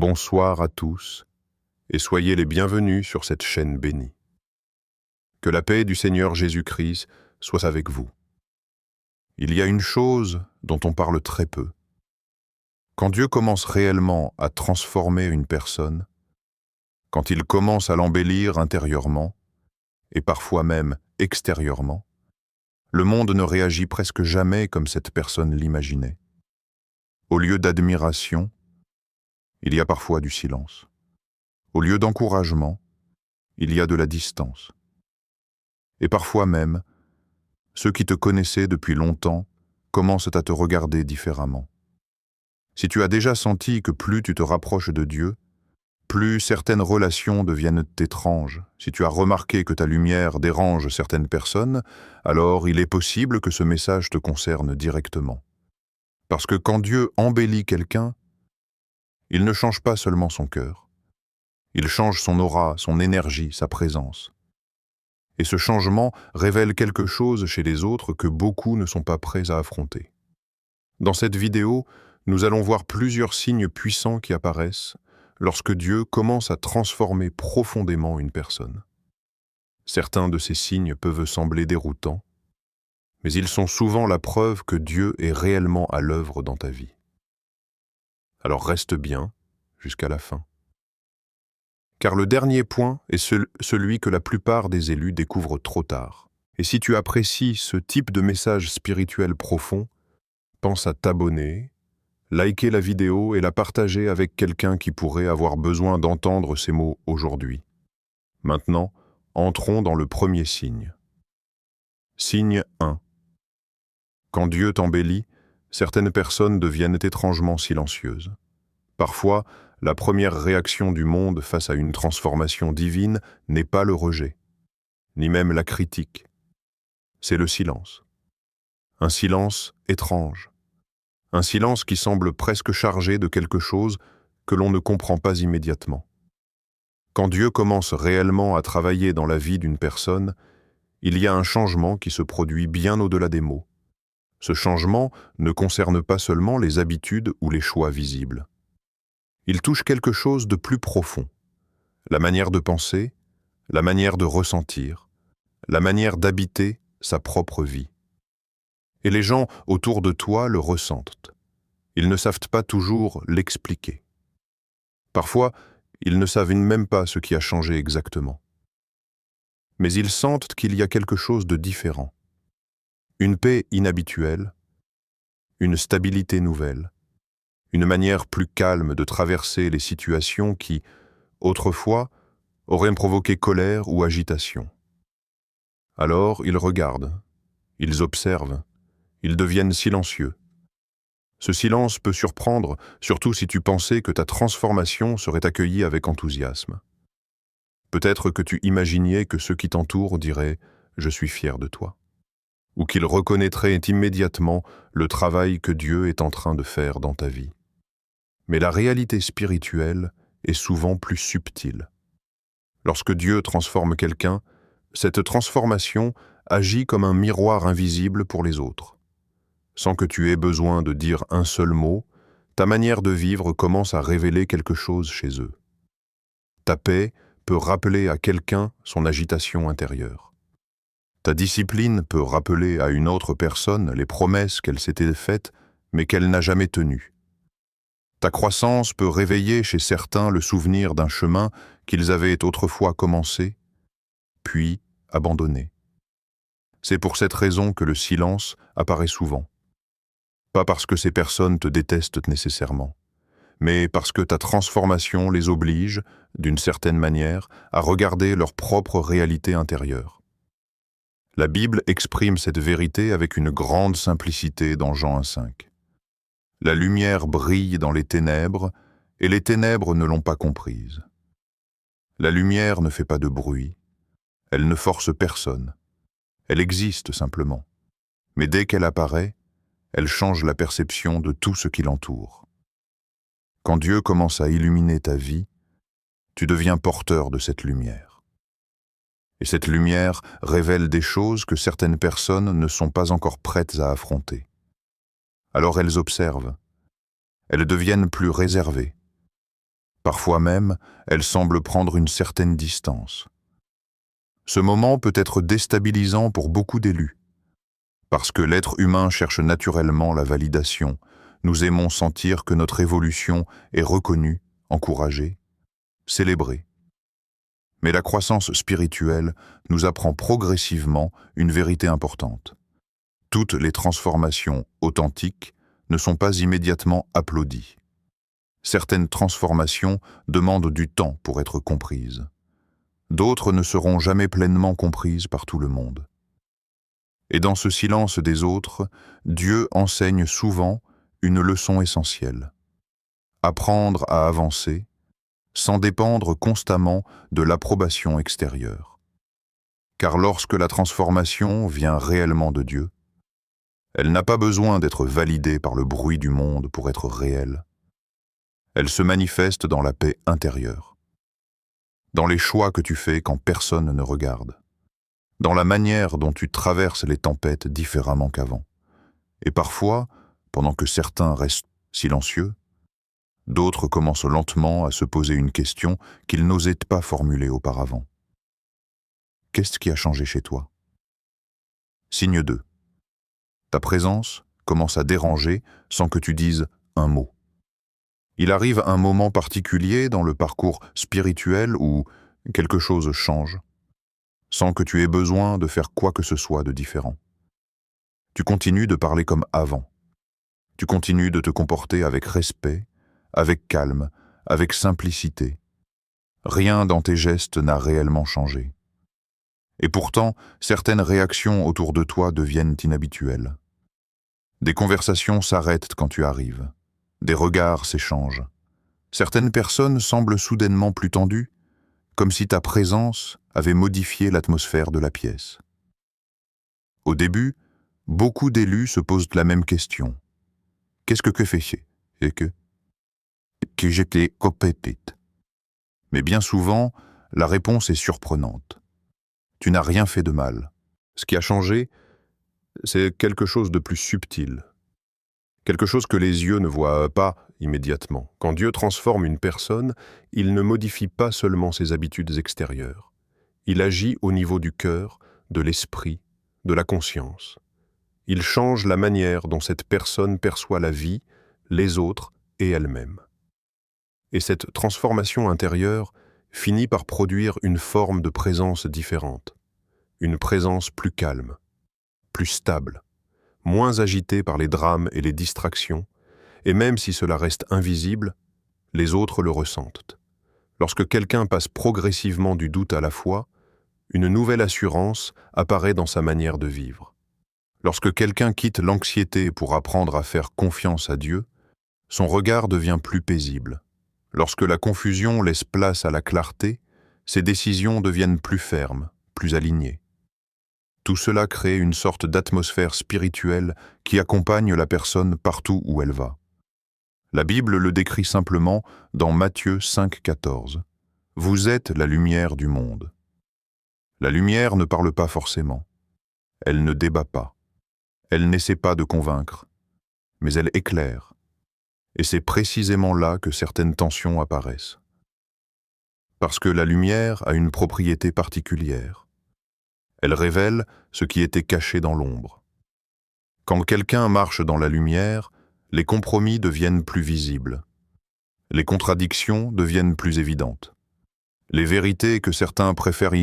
Bonsoir à tous et soyez les bienvenus sur cette chaîne bénie. Que la paix du Seigneur Jésus-Christ soit avec vous. Il y a une chose dont on parle très peu. Quand Dieu commence réellement à transformer une personne, quand il commence à l'embellir intérieurement et parfois même extérieurement, le monde ne réagit presque jamais comme cette personne l'imaginait. Au lieu d'admiration, il y a parfois du silence. Au lieu d'encouragement, il y a de la distance. Et parfois même, ceux qui te connaissaient depuis longtemps commencent à te regarder différemment. Si tu as déjà senti que plus tu te rapproches de Dieu, plus certaines relations deviennent étranges, si tu as remarqué que ta lumière dérange certaines personnes, alors il est possible que ce message te concerne directement. Parce que quand Dieu embellit quelqu'un, il ne change pas seulement son cœur. Il change son aura, son énergie, sa présence. Et ce changement révèle quelque chose chez les autres que beaucoup ne sont pas prêts à affronter. Dans cette vidéo, nous allons voir plusieurs signes puissants qui apparaissent lorsque Dieu commence à transformer profondément une personne. Certains de ces signes peuvent sembler déroutants, mais ils sont souvent la preuve que Dieu est réellement à l'œuvre dans ta vie. Alors reste bien jusqu'à la fin. Car le dernier point est celui que la plupart des élus découvrent trop tard. Et si tu apprécies ce type de message spirituel profond, pense à t'abonner, liker la vidéo et la partager avec quelqu'un qui pourrait avoir besoin d'entendre ces mots aujourd'hui. Maintenant, entrons dans le premier signe. Signe 1. Quand Dieu t'embellit, certaines personnes deviennent étrangement silencieuses. Parfois, la première réaction du monde face à une transformation divine n'est pas le rejet, ni même la critique. C'est le silence. Un silence étrange. Un silence qui semble presque chargé de quelque chose que l'on ne comprend pas immédiatement. Quand Dieu commence réellement à travailler dans la vie d'une personne, il y a un changement qui se produit bien au-delà des mots. Ce changement ne concerne pas seulement les habitudes ou les choix visibles. Il touche quelque chose de plus profond. La manière de penser, la manière de ressentir, la manière d'habiter sa propre vie. Et les gens autour de toi le ressentent. Ils ne savent pas toujours l'expliquer. Parfois, ils ne savent même pas ce qui a changé exactement. Mais ils sentent qu'il y a quelque chose de différent. Une paix inhabituelle, une stabilité nouvelle, une manière plus calme de traverser les situations qui, autrefois, auraient provoqué colère ou agitation. Alors, ils regardent, ils observent, ils deviennent silencieux. Ce silence peut surprendre, surtout si tu pensais que ta transformation serait accueillie avec enthousiasme. Peut-être que tu imaginais que ceux qui t'entourent diraient « Je suis fier de toi » ou qu'ils reconnaîtraient immédiatement le travail que Dieu est en train de faire dans ta vie. Mais la réalité spirituelle est souvent plus subtile. Lorsque Dieu transforme quelqu'un, cette transformation agit comme un miroir invisible pour les autres. Sans que tu aies besoin de dire un seul mot, ta manière de vivre commence à révéler quelque chose chez eux. Ta paix peut rappeler à quelqu'un son agitation intérieure. Ta discipline peut rappeler à une autre personne les promesses qu'elle s'était faites, mais qu'elle n'a jamais tenues. Ta croissance peut réveiller chez certains le souvenir d'un chemin qu'ils avaient autrefois commencé, puis abandonné. C'est pour cette raison que le silence apparaît souvent. Pas parce que ces personnes te détestent nécessairement, mais parce que ta transformation les oblige, d'une certaine manière, à regarder leur propre réalité intérieure. La Bible exprime cette vérité avec une grande simplicité dans Jean 1,5. La lumière brille dans les ténèbres, et les ténèbres ne l'ont pas comprise. La lumière ne fait pas de bruit, elle ne force personne, elle existe simplement. Mais dès qu'elle apparaît, elle change la perception de tout ce qui l'entoure. Quand Dieu commence à illuminer ta vie, tu deviens porteur de cette lumière. Et cette lumière révèle des choses que certaines personnes ne sont pas encore prêtes à affronter. Alors elles observent. Elles deviennent plus réservées. Parfois même, elle semble prendre une certaine distance. Ce moment peut être déstabilisant pour beaucoup d'élus. Parce que l'être humain cherche naturellement la validation, nous aimons sentir que notre évolution est reconnue, encouragée, célébrée. Mais la croissance spirituelle nous apprend progressivement une vérité importante. Toutes les transformations authentiques ne sont pas immédiatement applaudies. Certaines transformations demandent du temps pour être comprises. D'autres ne seront jamais pleinement comprises par tout le monde. Et dans ce silence des autres, Dieu enseigne souvent une leçon essentielle. Apprendre à avancer, sans dépendre constamment de l'approbation extérieure. Car lorsque la transformation vient réellement de Dieu, elle n'a pas besoin d'être validée par le bruit du monde pour être réelle. Elle se manifeste dans la paix intérieure, dans les choix que tu fais quand personne ne regarde, dans la manière dont tu traverses les tempêtes différemment qu'avant. Et parfois, pendant que certains restent silencieux, d'autres commencent lentement à se poser une question qu'ils n'osaient pas formuler auparavant. Qu'est-ce qui a changé chez toi? Signe 2. Ta présence commence à déranger sans que tu dises un mot. Il arrive un moment particulier dans le parcours spirituel où quelque chose change, sans que tu aies besoin de faire quoi que ce soit de différent. Tu continues de parler comme avant. Tu continues de te comporter avec respect, avec calme, avec simplicité. Rien dans tes gestes n'a réellement changé. Et pourtant, certaines réactions autour de toi deviennent inhabituelles. Des conversations s'arrêtent quand tu arrives. Des regards s'échangent. Certaines personnes semblent soudainement plus tendues, comme si ta présence avait modifié l'atmosphère de la pièce. Au début, beaucoup d'élus se posent la même question. Qu'est-ce que fait et que j'étais compétite. Mais bien souvent, la réponse est surprenante. Tu n'as rien fait de mal. Ce qui a changé, c'est quelque chose de plus subtil. Quelque chose que les yeux ne voient pas immédiatement. Quand Dieu transforme une personne, il ne modifie pas seulement ses habitudes extérieures. Il agit au niveau du cœur, de l'esprit, de la conscience. Il change la manière dont cette personne perçoit la vie, les autres et elle-même. Et cette transformation intérieure finit par produire une forme de présence différente, une présence plus calme, plus stable, moins agitée par les drames et les distractions, et même si cela reste invisible, les autres le ressentent. Lorsque quelqu'un passe progressivement du doute à la foi, une nouvelle assurance apparaît dans sa manière de vivre. Lorsque quelqu'un quitte l'anxiété pour apprendre à faire confiance à Dieu, son regard devient plus paisible. Lorsque la confusion laisse place à la clarté, ses décisions deviennent plus fermes, plus alignées. Tout cela crée une sorte d'atmosphère spirituelle qui accompagne la personne partout où elle va. La Bible le décrit simplement dans Matthieu 5,14. « Vous êtes la lumière du monde. » La lumière ne parle pas forcément. Elle ne débat pas. Elle n'essaie pas de convaincre. Mais elle éclaire. Et c'est précisément là que certaines tensions apparaissent. Parce que la lumière a une propriété particulière. Elle révèle ce qui était caché dans l'ombre. Quand quelqu'un marche dans la lumière, les compromis deviennent plus visibles. Les contradictions deviennent plus évidentes. Les vérités que certains préfèrent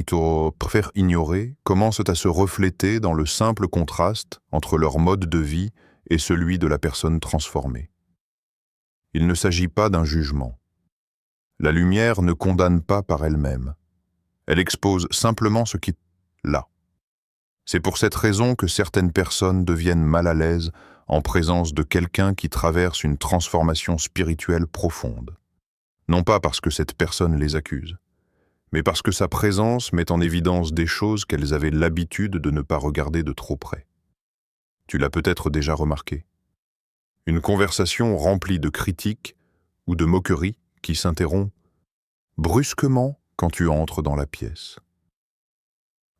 ignorer commencent à se refléter dans le simple contraste entre leur mode de vie et celui de la personne transformée. Il ne s'agit pas d'un jugement. La lumière ne condamne pas par elle-même. Elle expose simplement ce qui est là. C'est pour cette raison que certaines personnes deviennent mal à l'aise en présence de quelqu'un qui traverse une transformation spirituelle profonde. Non pas parce que cette personne les accuse, mais parce que sa présence met en évidence des choses qu'elles avaient l'habitude de ne pas regarder de trop près. Tu l'as peut-être déjà remarqué. Une conversation remplie de critiques ou de moqueries qui s'interrompt brusquement quand tu entres dans la pièce.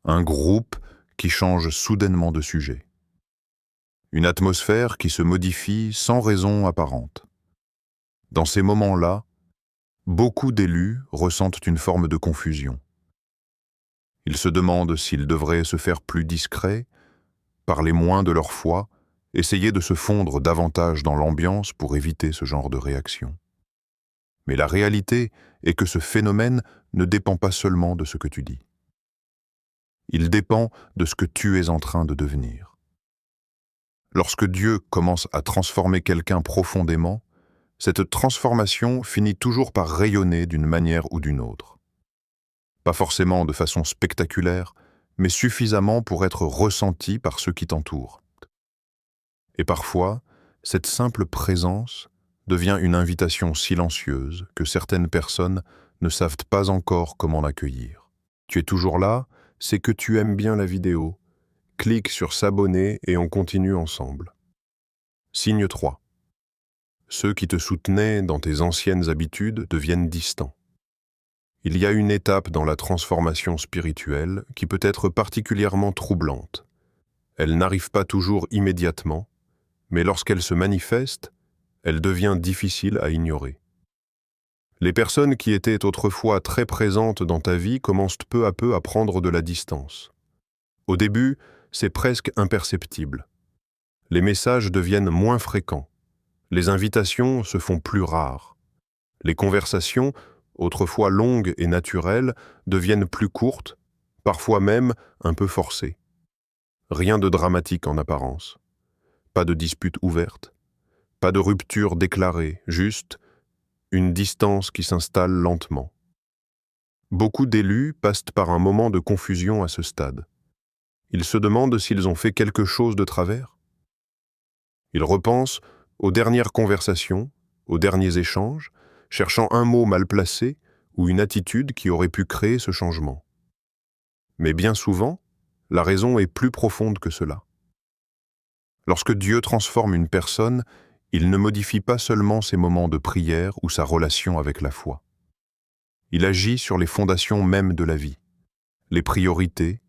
Un groupe qui change soudainement de sujet. Une atmosphère qui se modifie sans raison apparente. Dans ces moments-là, Beaucoup d'élus ressentent une forme de confusion. Ils se demandent s'ils devraient se faire plus discrets, parler moins de leur foi, essayer de se fondre davantage dans l'ambiance pour éviter ce genre de réaction. Mais la réalité est que ce phénomène ne dépend pas seulement de ce que tu dis. Il dépend de ce que tu es en train de devenir. Lorsque Dieu commence à transformer quelqu'un profondément, cette transformation finit toujours par rayonner d'une manière ou d'une autre. Pas forcément de façon spectaculaire, mais suffisamment pour être ressentie par ceux qui t'entourent. Et parfois, cette simple présence devient une invitation silencieuse que certaines personnes ne savent pas encore comment l'accueillir. Tu es toujours là, c'est que tu aimes bien la vidéo. Clique sur s'abonner et on continue ensemble. Signe 3. Ceux qui te soutenaient dans tes anciennes habitudes deviennent distants. Il y a une étape dans la transformation spirituelle qui peut être particulièrement troublante. Elle n'arrive pas toujours immédiatement, mais lorsqu'elle se manifeste, elle devient difficile à ignorer. Les personnes qui étaient autrefois très présentes dans ta vie commencent peu à peu à prendre de la distance. Au début, c'est presque imperceptible. Les messages deviennent moins fréquents. Les invitations se font plus rares. Les conversations, autrefois longues et naturelles, deviennent plus courtes, parfois même un peu forcées. Rien de dramatique en apparence. Pas de dispute ouverte. Pas de rupture déclarée, juste une distance qui s'installe lentement. Beaucoup d'élus passent par un moment de confusion à ce stade. Ils se demandent s'ils ont fait quelque chose de travers. Ils repensent aux dernières conversations, aux derniers échanges, cherchant un mot mal placé ou une attitude qui aurait pu créer ce changement. Mais bien souvent, la raison est plus profonde que cela. Lorsque Dieu transforme une personne, il ne modifie pas seulement ses moments de prière ou sa relation avec la foi. Il agit sur les fondations mêmes de la vie, les priorités,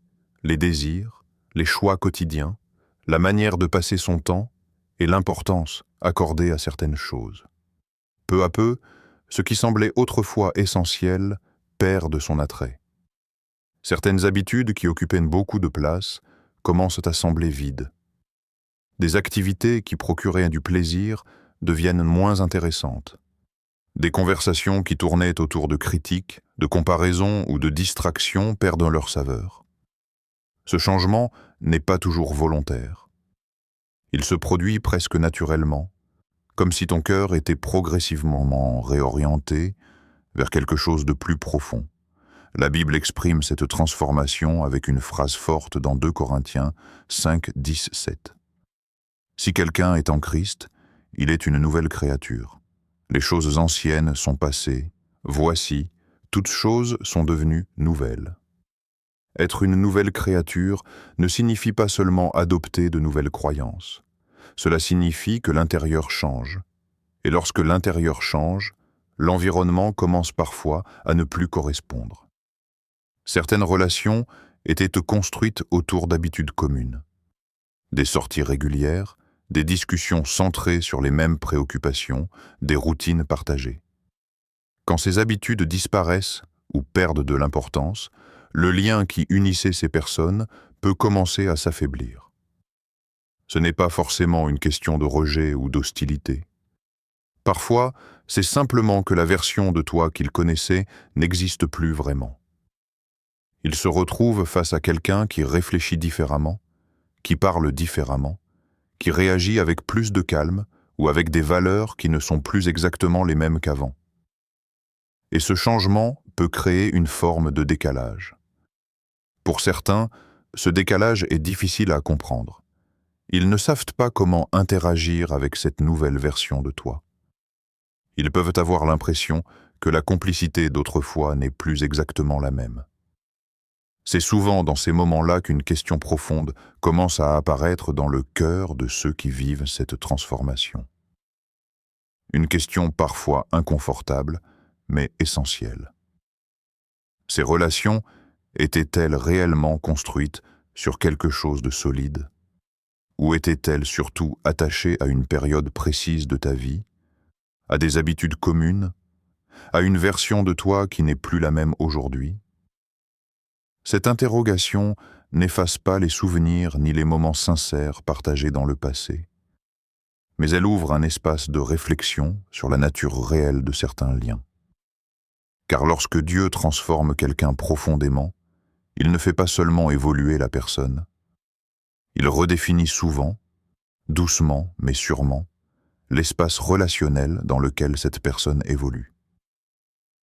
les désirs, les choix quotidiens, la manière de passer son temps et l'importance accordée à certaines choses. Peu à peu, ce qui semblait autrefois essentiel perd de son attrait. Certaines habitudes qui occupaient beaucoup de place commencent à sembler vides. Des activités qui procuraient du plaisir deviennent moins intéressantes. Des conversations qui tournaient autour de critiques, de comparaisons ou de distractions perdent leur saveur. Ce changement n'est pas toujours volontaire. Il se produit presque naturellement, comme si ton cœur était progressivement réorienté vers quelque chose de plus profond. La Bible exprime cette transformation avec une phrase forte dans 2 Corinthiens 5, 10, 7. Si quelqu'un est en Christ, il est une nouvelle créature. Les choses anciennes sont passées, voici, toutes choses sont devenues nouvelles. Être une nouvelle créature ne signifie pas seulement adopter de nouvelles croyances. Cela signifie que l'intérieur change. Et lorsque l'intérieur change, l'environnement commence parfois à ne plus correspondre. Certaines relations étaient construites autour d'habitudes communes. Des sorties régulières, des discussions centrées sur les mêmes préoccupations, des routines partagées. Quand ces habitudes disparaissent ou perdent de l'importance, le lien qui unissait ces personnes peut commencer à s'affaiblir. Ce n'est pas forcément une question de rejet ou d'hostilité. Parfois, c'est simplement que la version de toi qu'ils connaissaient n'existe plus vraiment. Ils se retrouvent face à quelqu'un qui réfléchit différemment, qui parle différemment, qui réagit avec plus de calme ou avec des valeurs qui ne sont plus exactement les mêmes qu'avant. Et ce changement peut créer une forme de décalage. Pour certains, ce décalage est difficile à comprendre. Ils ne savent pas comment interagir avec cette nouvelle version de toi. Ils peuvent avoir l'impression que la complicité d'autrefois n'est plus exactement la même. C'est souvent dans ces moments-là qu'une question profonde commence à apparaître dans le cœur de ceux qui vivent cette transformation. Une question parfois inconfortable, mais essentielle. Ces relations étaient-elles réellement construites sur quelque chose de solide? Ou étaient-elles surtout attachées à une période précise de ta vie, à des habitudes communes, à une version de toi qui n'est plus la même aujourd'hui? Cette interrogation n'efface pas les souvenirs ni les moments sincères partagés dans le passé, mais elle ouvre un espace de réflexion sur la nature réelle de certains liens. Car lorsque Dieu transforme quelqu'un profondément, il ne fait pas seulement évoluer la personne, il redéfinit souvent, doucement mais sûrement, l'espace relationnel dans lequel cette personne évolue.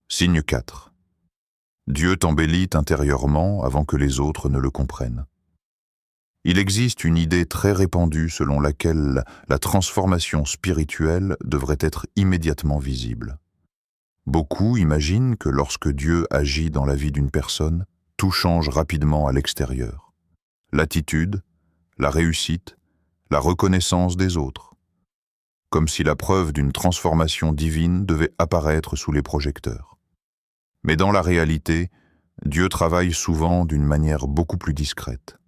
Signe 4. Dieu t'embellit intérieurement avant que les autres ne le comprennent. Il existe une idée très répandue selon laquelle la transformation spirituelle devrait être immédiatement visible. Beaucoup imaginent que lorsque Dieu agit dans la vie d'une personne, tout change rapidement à l'extérieur. L'attitude, la réussite, la reconnaissance des autres. Comme si la preuve d'une transformation divine devait apparaître sous les projecteurs. Mais dans la réalité, Dieu travaille souvent d'une manière beaucoup plus discrète.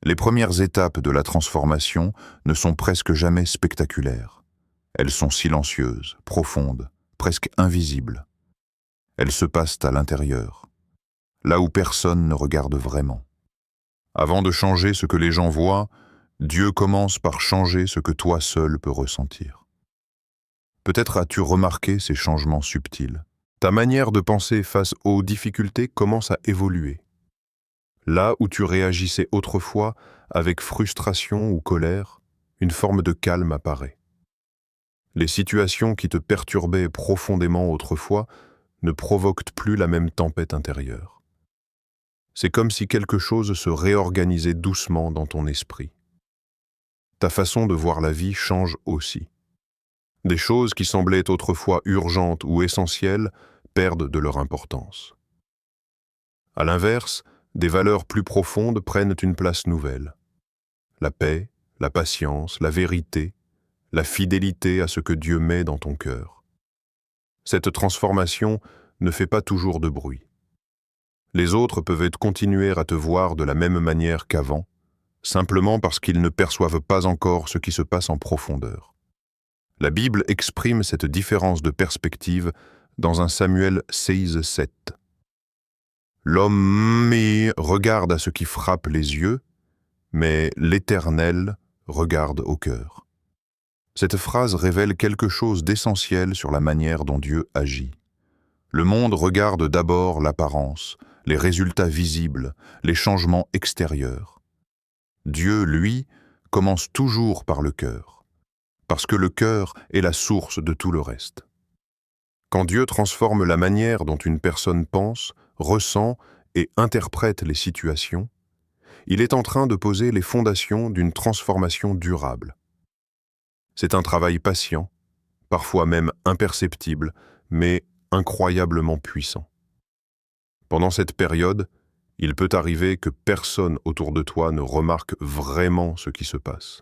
Les premières étapes de la transformation ne sont presque jamais spectaculaires. Elles sont silencieuses, profondes, presque invisibles. Elles se passent à l'intérieur, là où personne ne regarde vraiment. Avant de changer ce que les gens voient, Dieu commence par changer ce que toi seul peux ressentir. Peut-être as-tu remarqué ces changements subtils. Ta manière de penser face aux difficultés commence à évoluer. Là où tu réagissais autrefois avec frustration ou colère, une forme de calme apparaît. Les situations qui te perturbaient profondément autrefois ne provoquent plus la même tempête intérieure. C'est comme si quelque chose se réorganisait doucement dans ton esprit. Ta façon de voir la vie change aussi. Des choses qui semblaient autrefois urgentes ou essentielles perdent de leur importance. À l'inverse, des valeurs plus profondes prennent une place nouvelle. La paix, la patience, la vérité, la fidélité à ce que Dieu met dans ton cœur. Cette transformation ne fait pas toujours de bruit. Les autres peuvent continuer à te voir de la même manière qu'avant, simplement parce qu'ils ne perçoivent pas encore ce qui se passe en profondeur. La Bible exprime cette différence de perspective dans 1 Samuel 16:7. L'homme regarde à ce qui frappe les yeux, mais l'Éternel regarde au cœur. Cette phrase révèle quelque chose d'essentiel sur la manière dont Dieu agit. Le monde regarde d'abord l'apparence, les résultats visibles, les changements extérieurs. Dieu, lui, commence toujours par le cœur, parce que le cœur est la source de tout le reste. Quand Dieu transforme la manière dont une personne pense, ressent et interprète les situations, il est en train de poser les fondations d'une transformation durable. C'est un travail patient, parfois même imperceptible, mais incroyablement puissant. Pendant cette période, il peut arriver que personne autour de toi ne remarque vraiment ce qui se passe.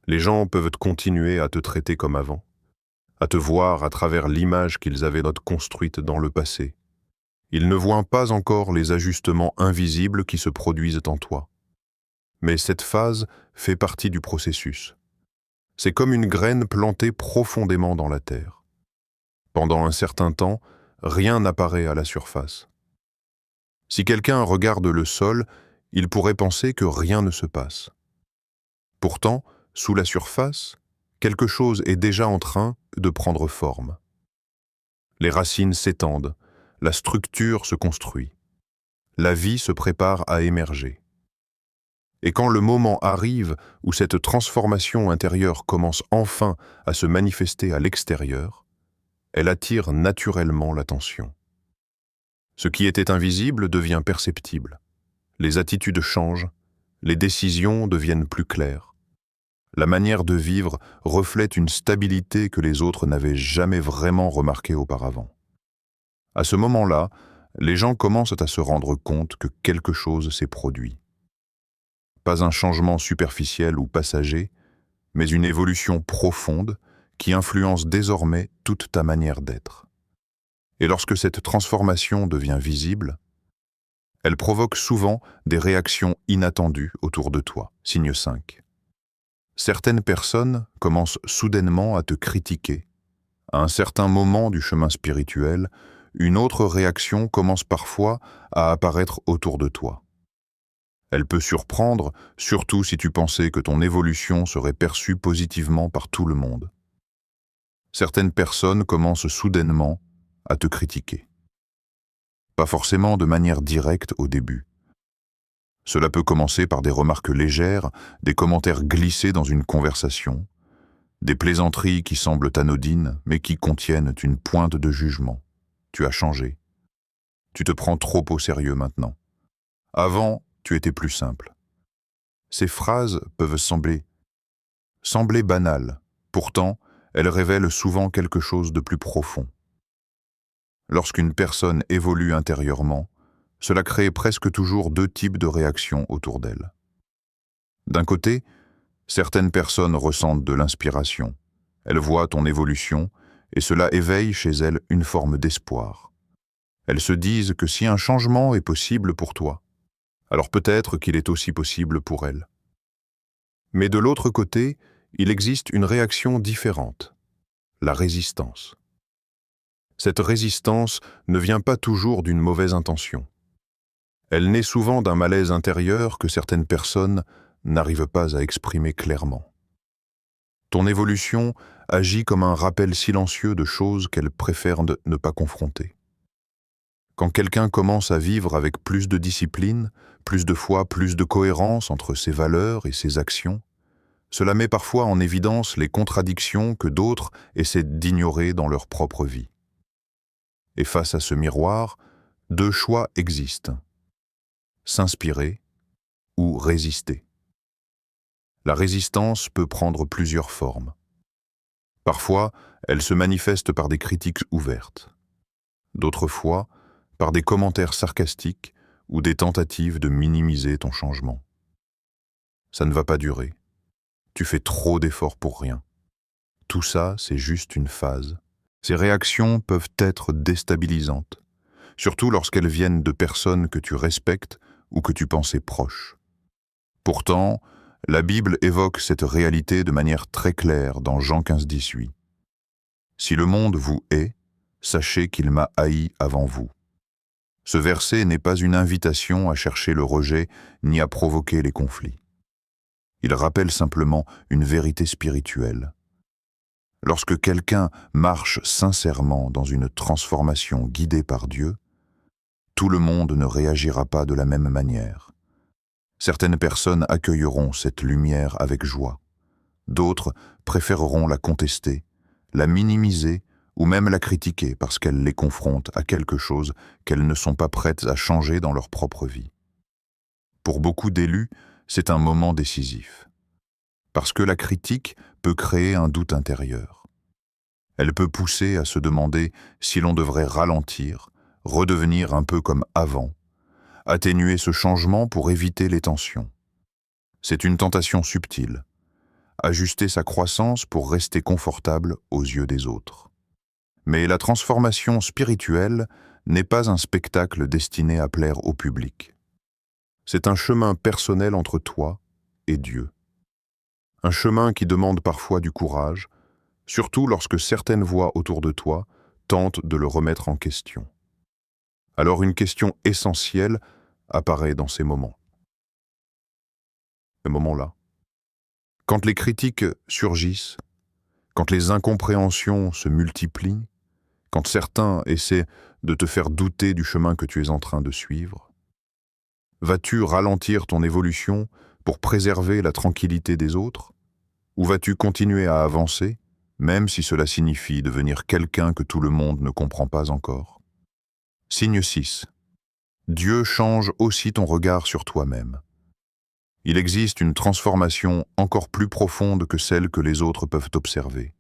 Les gens peuvent continuer à te traiter comme avant, à te voir à travers l'image qu'ils avaient construite dans le passé. Ils ne voient pas encore les ajustements invisibles qui se produisent en toi. Mais cette phase fait partie du processus. C'est comme une graine plantée profondément dans la terre. Pendant un certain temps, rien n'apparaît à la surface. Si quelqu'un regarde le sol, il pourrait penser que rien ne se passe. Pourtant, sous la surface, quelque chose est déjà en train de prendre forme. Les racines s'étendent, la structure se construit. La vie se prépare à émerger. Et quand le moment arrive où cette transformation intérieure commence enfin à se manifester à l'extérieur, elle attire naturellement l'attention. Ce qui était invisible devient perceptible. Les attitudes changent, les décisions deviennent plus claires. La manière de vivre reflète une stabilité que les autres n'avaient jamais vraiment remarquée auparavant. À ce moment-là, les gens commencent à se rendre compte que quelque chose s'est produit. Pas un changement superficiel ou passager, mais une évolution profonde qui influence désormais toute ta manière d'être. Et lorsque cette transformation devient visible, elle provoque souvent des réactions inattendues autour de toi. Signe 5. Certaines personnes commencent soudainement à te critiquer, À un certain moment du chemin spirituel, une autre réaction commence parfois à apparaître autour de toi. Elle peut surprendre, surtout si tu pensais que ton évolution serait perçue positivement par tout le monde. Certaines personnes commencent soudainement à te critiquer. Pas forcément de manière directe au début. Cela peut commencer par des remarques légères, des commentaires glissés dans une conversation, des plaisanteries qui semblent anodines mais qui contiennent une pointe de jugement. Tu as changé. Tu te prends trop au sérieux maintenant. Avant, tu étais plus simple. Ces phrases peuvent sembler banales. Pourtant, elles révèlent souvent quelque chose de plus profond. Lorsqu'une personne évolue intérieurement, cela crée presque toujours deux types de réactions autour d'elle. D'un côté, certaines personnes ressentent de l'inspiration. Elles voient ton évolution et cela éveille chez elles une forme d'espoir. Elles se disent que si un changement est possible pour toi, alors peut-être qu'il est aussi possible pour elles. Mais de l'autre côté, il existe une réaction différente, la résistance. Cette résistance ne vient pas toujours d'une mauvaise intention. Elle naît souvent d'un malaise intérieur que certaines personnes n'arrivent pas à exprimer clairement. Ton évolution agit comme un rappel silencieux de choses qu'elles préfèrent ne pas confronter. Quand quelqu'un commence à vivre avec plus de discipline, plus de foi, plus de cohérence entre ses valeurs et ses actions, cela met parfois en évidence les contradictions que d'autres essaient d'ignorer dans leur propre vie. Et face à ce miroir, deux choix existent: s'inspirer ou résister. La résistance peut prendre plusieurs formes. Parfois, elle se manifeste par des critiques ouvertes. D'autres fois, par des commentaires sarcastiques ou des tentatives de minimiser ton changement. Ça ne va pas durer. Tu fais trop d'efforts pour rien. Tout ça, c'est juste une phase. Ces réactions peuvent être déstabilisantes, surtout lorsqu'elles viennent de personnes que tu respectes ou que tu pensais proches. Pourtant, la Bible évoque cette réalité de manière très claire dans Jean 15,18. « Si le monde vous hait, sachez qu'il m'a haï avant vous. » Ce verset n'est pas une invitation à chercher le rejet ni à provoquer les conflits. Il rappelle simplement une vérité spirituelle. Lorsque quelqu'un marche sincèrement dans une transformation guidée par Dieu, tout le monde ne réagira pas de la même manière. Certaines personnes accueilleront cette lumière avec joie. D'autres préféreront la contester, la minimiser ou même la critiquer parce qu'elle les confronte à quelque chose qu'elles ne sont pas prêtes à changer dans leur propre vie. Pour beaucoup d'élus, c'est un moment décisif. Parce que la critique peut créer un doute intérieur. Elle peut pousser à se demander si l'on devrait ralentir, redevenir un peu comme avant, atténuer ce changement pour éviter les tensions. C'est une tentation subtile. Ajuster sa croissance pour rester confortable aux yeux des autres. Mais la transformation spirituelle n'est pas un spectacle destiné à plaire au public. C'est un chemin personnel entre toi et Dieu. Un chemin qui demande parfois du courage, surtout lorsque certaines voix autour de toi tentent de le remettre en question. Alors une question essentielle apparaît dans ces moments. Ce moment-là. Quand les critiques surgissent, quand les incompréhensions se multiplient, quand certains essaient de te faire douter du chemin que tu es en train de suivre, vas-tu ralentir ton évolution pour préserver la tranquillité des autres? Ou vas-tu continuer à avancer, même si cela signifie devenir quelqu'un que tout le monde ne comprend pas encore? Signe 6. Dieu change aussi ton regard sur toi-même. Il existe une transformation encore plus profonde que celle que les autres peuvent observer.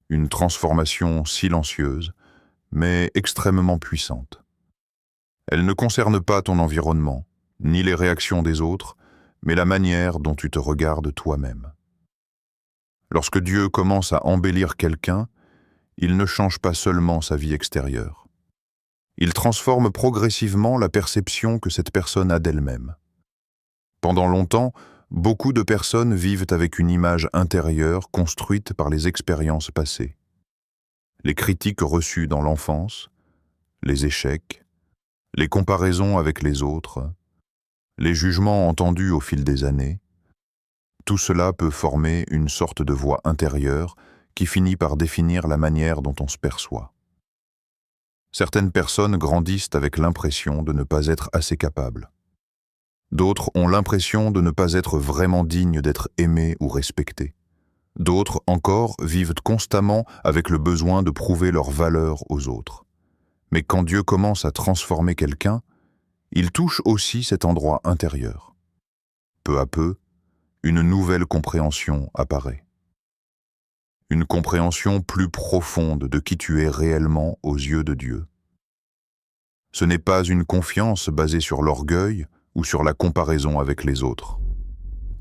Une transformation silencieuse, mais extrêmement puissante. Elle ne concerne pas ton environnement, ni les réactions des autres, mais la manière dont tu te regardes toi-même. Lorsque Dieu commence à embellir quelqu'un, il ne change pas seulement sa vie extérieure. Il transforme progressivement la perception que cette personne a d'elle-même. Pendant longtemps, beaucoup de personnes vivent avec une image intérieure construite par les expériences passées. les critiques reçues dans l'enfance, les échecs, les comparaisons avec les autres, les jugements entendus au fil des années, tout cela peut former une sorte de voix intérieure qui finit par définir la manière dont on se perçoit. Certaines personnes grandissent avec l'impression de ne pas être assez capables. D'autres ont l'impression de ne pas être vraiment dignes d'être aimées ou respectées. D'autres encore vivent constamment avec le besoin de prouver leur valeur aux autres. Mais quand Dieu commence à transformer quelqu'un, il touche aussi cet endroit intérieur. Peu à peu, une nouvelle compréhension apparaît. Une compréhension plus profonde de qui tu es réellement aux yeux de Dieu. Ce n'est pas une confiance basée sur l'orgueil ou sur la comparaison avec les autres.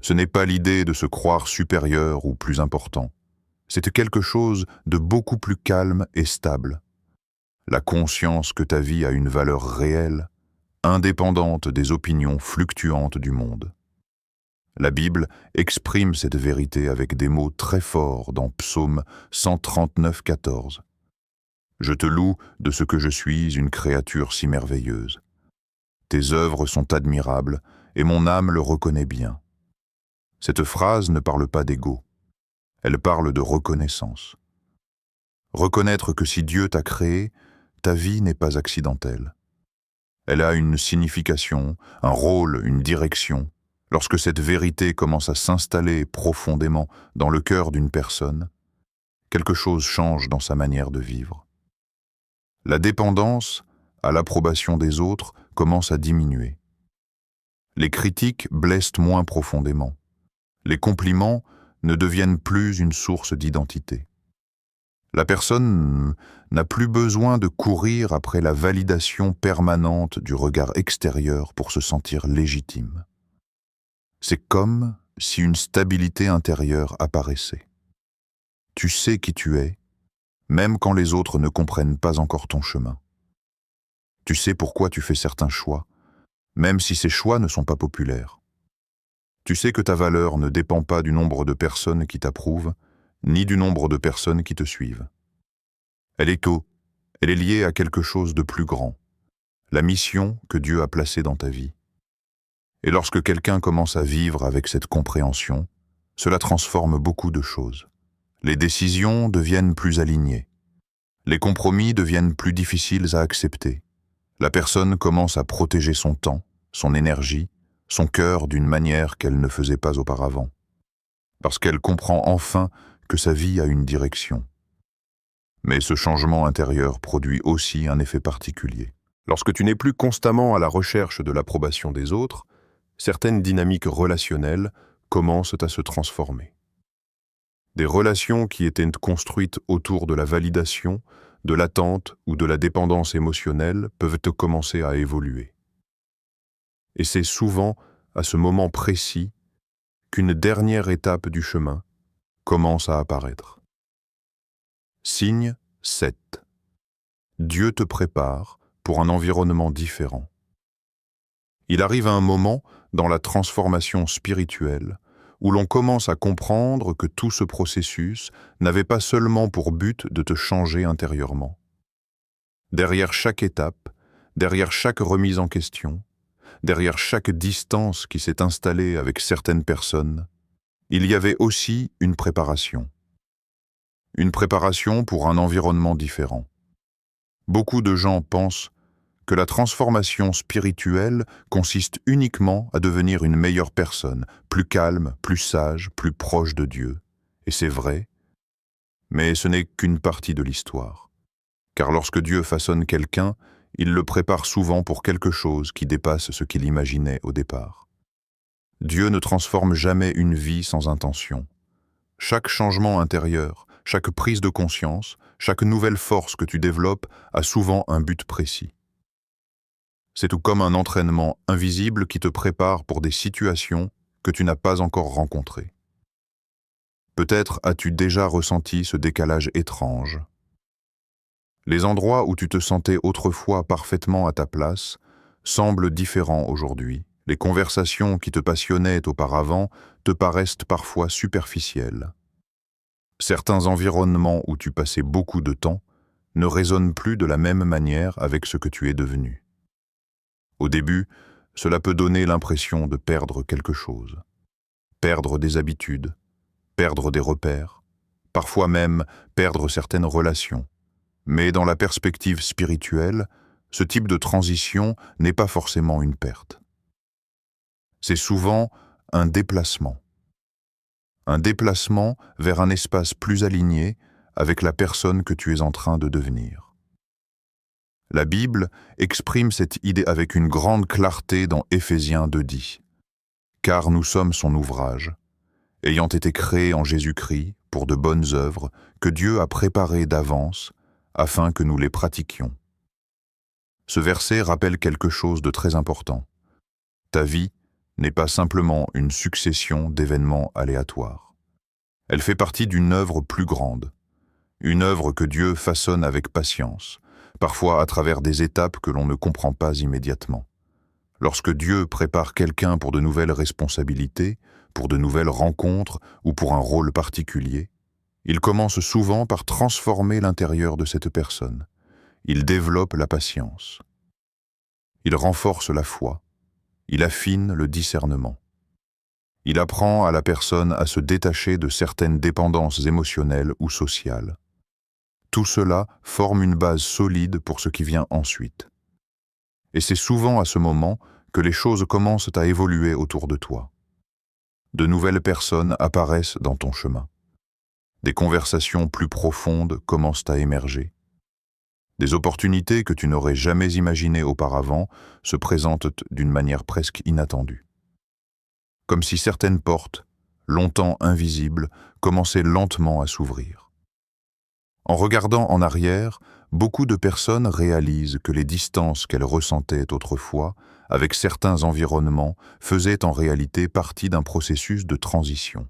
Ce n'est pas l'idée de se croire supérieur ou plus important. C'est quelque chose de beaucoup plus calme et stable. La conscience que ta vie a une valeur réelle, indépendante des opinions fluctuantes du monde. La Bible exprime cette vérité avec des mots très forts dans Psaume 139, 14. « Je te loue de ce que je suis une créature si merveilleuse. Tes œuvres sont admirables et mon âme le reconnaît bien. » Cette phrase ne parle pas d'ego, elle parle de reconnaissance. Reconnaître que si Dieu t'a créé, ta vie n'est pas accidentelle. Elle a une signification, un rôle, une direction. Lorsque cette vérité commence à s'installer profondément dans le cœur d'une personne, quelque chose change dans sa manière de vivre. La dépendance à l'approbation des autres commence à diminuer. Les critiques blessent moins profondément. Les compliments ne deviennent plus une source d'identité. La personne n'a plus besoin de courir après la validation permanente du regard extérieur pour se sentir légitime. C'est comme si une stabilité intérieure apparaissait. Tu sais qui tu es, même quand les autres ne comprennent pas encore ton chemin. Tu sais pourquoi tu fais certains choix, même si ces choix ne sont pas populaires. Tu sais que ta valeur ne dépend pas du nombre de personnes qui t'approuvent, ni du nombre de personnes qui te suivent. Elle est liée à quelque chose de plus grand, la mission que Dieu a placée dans ta vie. Et lorsque quelqu'un commence à vivre avec cette compréhension, cela transforme beaucoup de choses. Les décisions deviennent plus alignées. Les compromis deviennent plus difficiles à accepter. La personne commence à protéger son temps, son énergie, son cœur d'une manière qu'elle ne faisait pas auparavant. Parce qu'elle comprend enfin que sa vie a une direction. Mais ce changement intérieur produit aussi un effet particulier. Lorsque tu n'es plus constamment à la recherche de l'approbation des autres, certaines dynamiques relationnelles commencent à se transformer. Des relations qui étaient construites autour de la validation, de l'attente ou de la dépendance émotionnelle peuvent commencer à évoluer. Et c'est souvent à ce moment précis qu'une dernière étape du chemin commence à apparaître. Signe 7. Dieu te prépare pour un environnement différent. Il arrive un moment dans la transformation spirituelle où l'on commence à comprendre que tout ce processus n'avait pas seulement pour but de te changer intérieurement. Derrière chaque étape, derrière chaque remise en question, derrière chaque distance qui s'est installée avec certaines personnes, il y avait aussi une préparation. Une préparation pour un environnement différent. Beaucoup de gens pensent que la transformation spirituelle consiste uniquement à devenir une meilleure personne, plus calme, plus sage, plus proche de Dieu. Et c'est vrai, mais ce n'est qu'une partie de l'histoire. Car lorsque Dieu façonne quelqu'un, il le prépare souvent pour quelque chose qui dépasse ce qu'il imaginait au départ. Dieu ne transforme jamais une vie sans intention. Chaque changement intérieur, chaque prise de conscience, chaque nouvelle force que tu développes a souvent un but précis. C'est tout comme un entraînement invisible qui te prépare pour des situations que tu n'as pas encore rencontrées. Peut-être as-tu déjà ressenti ce décalage étrange. Les endroits où tu te sentais autrefois parfaitement à ta place semblent différents aujourd'hui. Les conversations qui te passionnaient auparavant te paraissent parfois superficielles. Certains environnements où tu passais beaucoup de temps ne résonne plus de la même manière avec ce que tu es devenu. Au début, cela peut donner l'impression de perdre quelque chose. Perdre des habitudes, perdre des repères, parfois même perdre certaines relations. Mais dans la perspective spirituelle, ce type de transition n'est pas forcément une perte. C'est souvent un déplacement. Un déplacement vers un espace plus aligné avec la personne que tu es en train de devenir. La Bible exprime cette idée avec une grande clarté dans Éphésiens 2:10. « Car nous sommes son ouvrage, ayant été créés en Jésus-Christ pour de bonnes œuvres que Dieu a préparées d'avance afin que nous les pratiquions. » Ce verset rappelle quelque chose de très important. Ta vie n'est pas simplement une succession d'événements aléatoires. Elle fait partie d'une œuvre plus grande, une œuvre que Dieu façonne avec patience, parfois à travers des étapes que l'on ne comprend pas immédiatement. Lorsque Dieu prépare quelqu'un pour de nouvelles responsabilités, pour de nouvelles rencontres ou pour un rôle particulier, il commence souvent par transformer l'intérieur de cette personne. Il développe la patience. Il renforce la foi. Il affine le discernement. Il apprend à la personne à se détacher de certaines dépendances émotionnelles ou sociales. Tout cela forme une base solide pour ce qui vient ensuite. Et c'est souvent à ce moment que les choses commencent à évoluer autour de toi. De nouvelles personnes apparaissent dans ton chemin. Des conversations plus profondes commencent à émerger. Des opportunités que tu n'aurais jamais imaginées auparavant se présentent d'une manière presque inattendue. Comme si certaines portes, longtemps invisibles, commençaient lentement à s'ouvrir. En regardant en arrière, beaucoup de personnes réalisent que les distances qu'elles ressentaient autrefois avec certains environnements faisaient en réalité partie d'un processus de transition.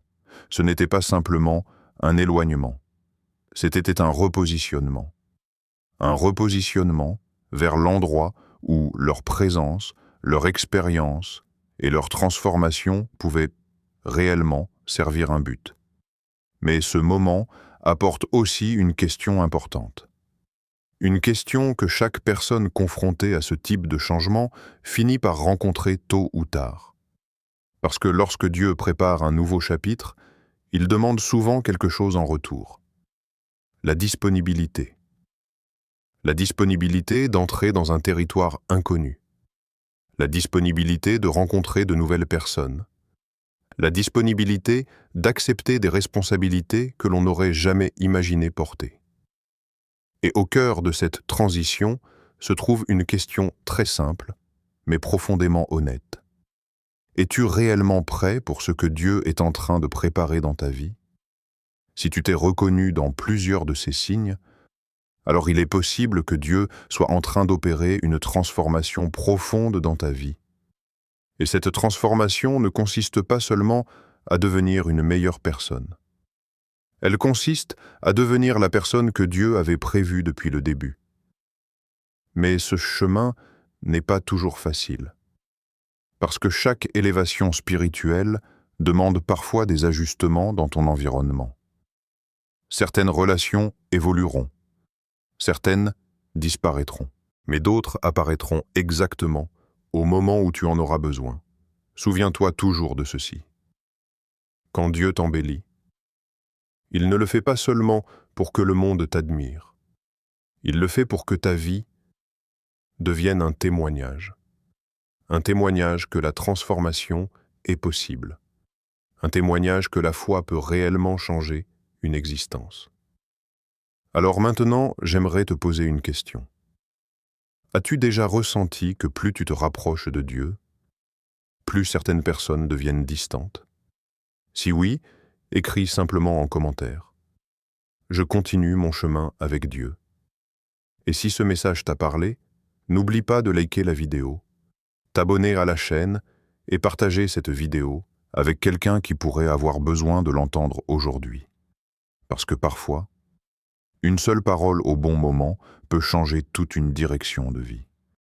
Ce n'était pas simplement un éloignement, c'était un repositionnement. Un repositionnement vers l'endroit où leur présence, leur expérience et leur transformation pouvaient réellement servir un but. Mais ce moment apporte aussi une question importante. Une question que chaque personne confrontée à ce type de changement finit par rencontrer tôt ou tard. Parce que lorsque Dieu prépare un nouveau chapitre, il demande souvent quelque chose en retour. La disponibilité. La disponibilité d'entrer dans un territoire inconnu. La disponibilité de rencontrer de nouvelles personnes. La disponibilité d'accepter des responsabilités que l'on n'aurait jamais imaginé porter. Et au cœur de cette transition se trouve une question très simple, mais profondément honnête. Es-tu réellement prêt pour ce que Dieu est en train de préparer dans ta vie? Si tu t'es reconnu dans plusieurs de ces signes, alors il est possible que Dieu soit en train d'opérer une transformation profonde dans ta vie. Et cette transformation ne consiste pas seulement à devenir une meilleure personne. Elle consiste à devenir la personne que Dieu avait prévue depuis le début. Mais ce chemin n'est pas toujours facile. Parce que chaque élévation spirituelle demande parfois des ajustements dans ton environnement. Certaines relations évolueront. Certaines disparaîtront, mais d'autres apparaîtront exactement au moment où tu en auras besoin. Souviens-toi toujours de ceci. Quand Dieu t'embellit, il ne le fait pas seulement pour que le monde t'admire. Il le fait pour que ta vie devienne un témoignage. Un témoignage que la transformation est possible. Un témoignage que la foi peut réellement changer une existence. Alors maintenant, j'aimerais te poser une question. As-tu déjà ressenti que plus tu te rapproches de Dieu, plus certaines personnes deviennent distantes? Si oui, écris simplement en commentaire. Je continue mon chemin avec Dieu. Et si ce message t'a parlé, n'oublie pas de liker la vidéo, t'abonner à la chaîne et partager cette vidéo avec quelqu'un qui pourrait avoir besoin de l'entendre aujourd'hui. Parce que parfois, une seule parole au bon moment peut changer toute une direction de vie.